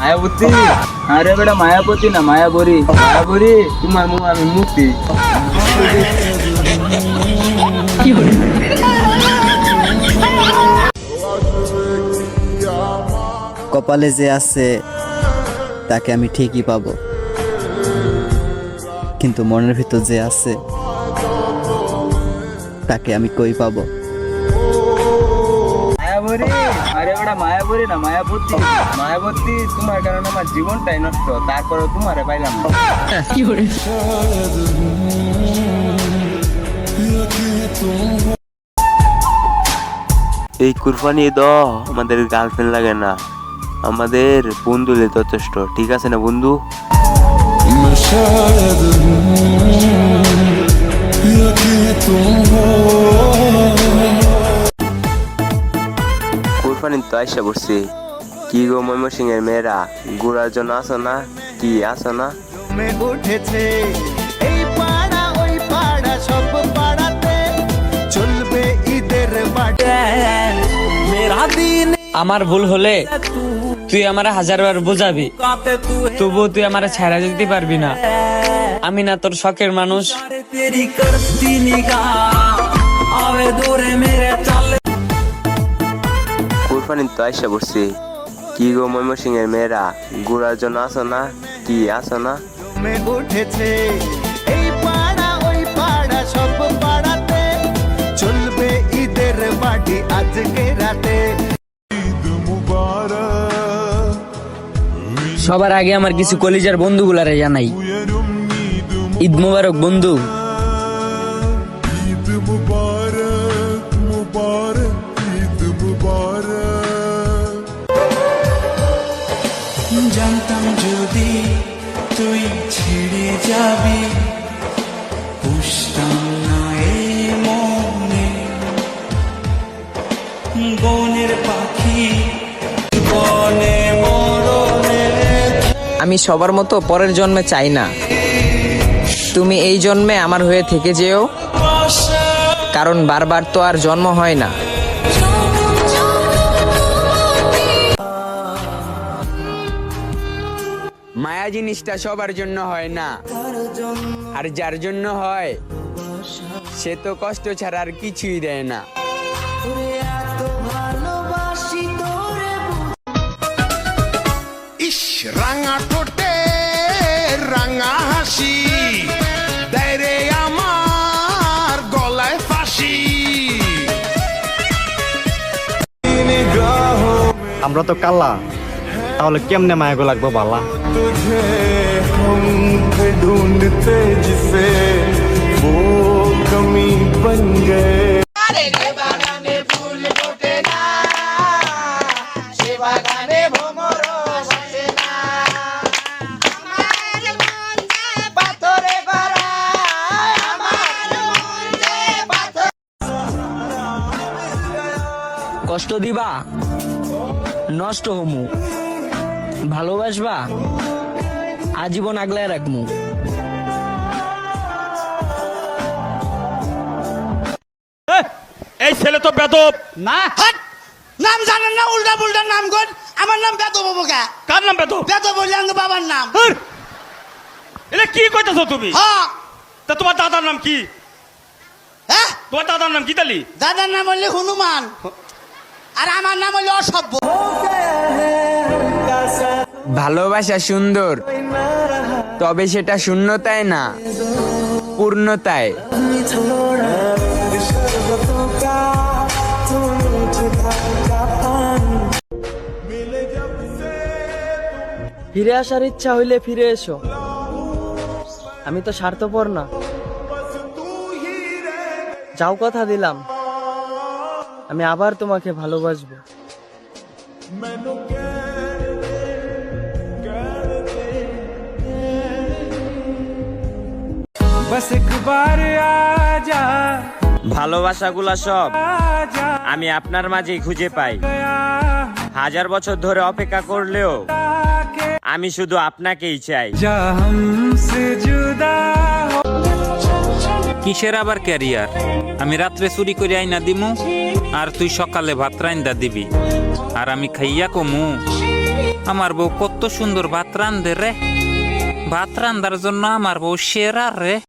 মায়াবতী? আরে বেটা মায়াবতী না, মায়াবরী। মায়াবরী, তোমার মুখ আমি মুক্তি। কপালে যে আছে তাকে আমি ঠিকই পাবো, কিন্তু মনের ভিতর যে আছে তাকে আমি কই পাবো? মায়াবরী? আরে বেটা মায়াবরী না, মায়াবতী। মায়াবতী, তোমার কারণে আমার জীবনটাই নষ্ট, তারপরে তোমারে পাইলাম না। এই কুরবানি দ আমাদের গার্লফ্রেন্ড লাগে না, আমাদের বন্ধুলে যথেষ্ট। ঠিক আছে না বন্ধু? কুরবানি তো আইসা পড়ছি। কি গো ময়মনসিং এর মেয়েরা, ঘোরার জন্য আসো না? কি আসো না? উঠেছে এই পাড়া ওই পাড়া, সব পাড়াতে চলবে ঈদের বাটে। আমার ভুল হলে তুই আমার 1000বার বোঝাবি, তবুও তুই আমার ছাড়া যেতে পারবি না। আমি না তোর শখের মানুষ। কুরবানি তো আইসা পড়ছি। কি গো ময়মনসিং এর মেয়েরা, ঘোরার জন্য আসো না? কি আসো না? উঠেছে এই পাড়া ওই পাড়া, সব পাড়াতে চলবে ঈদের বাটি আজকে রাতে। সবার আগে আমার কিছু কলিজার বন্ধুগুলারে জানাই ঈদ মোবারক বন্ধু। জানতাম যদি তুই ছেড়ে যাবি, বুঝতাম না এই মনে বনের পাখি বনে মরণে। আমি সবার মতো পরের জন্মে চাই না, তুমি এই জন্মে আমার হয়ে থেকে যেও, কারণ বারবার তো আর জন্ম হয় না। মায়া জিনিসটা সবার জন্য হয় না, আর যার জন্য হয় সে তো কষ্ট ছাড়া আর কিছুই দেয় না। ইস রাঙা ঠোঁটে রাঙা হাসি, দেয় রে আমার গলায় ফাঁসি। আমরা তো কালা, তাহলে কেমনে মায়াগো লাগবো বালা? तुझे हम थे ढूंढते जिसे वो कमी बन गए। কষ্ট দিবা, নষ্ট হমু, ভালোবাসবা, আজীবন আগলায় রাখমু। এই ছেলে তো বেদব না। হাট! নাম জানেন না? উল্টা পুল্টা নাম কর। আমার নাম বেদব বোকা। কার নাম বেদব? বেদব বললে আমার বাবার নাম। এটা কি কইতাছো তুমি? হ্যাঁ। তা তোমার দাদার নাম কি? হ্যাঁ, তোমার দাদার নাম কি তালি? দাদার নাম হলে হনুমান, আর আমার নাম হলে অসভ্য। ভালোবাসা সুন্দর, তবে সেটা শূন্যতায় না, পূর্ণতায়। ফিরে আসার ইচ্ছা হইলে ফিরে এসো, আমি তো স্বার্থপর না। যাও, কথা দিলাম আমি আবার তোমাকে ভালোবাসবো। ভালোবাসাগুলা সব আমি আপনার মাঝেই খুঁজে পাই। 1000 বছর ধরে অপেক্ষা করলেও আমি শুধু আপনাকেই চাই। কিসের আবার ক্যারিয়ার? আমি রাত্রে চুরি করে আইনা দিমু, আর তুই সকালে ভাত রাইন্দা দিবি, আর আমি খাইয়া কমু আমার বউ কত সুন্দর ভাত রান্ধে রে, ভাত রান্ধার জন্য আমার বউ সেরা রে।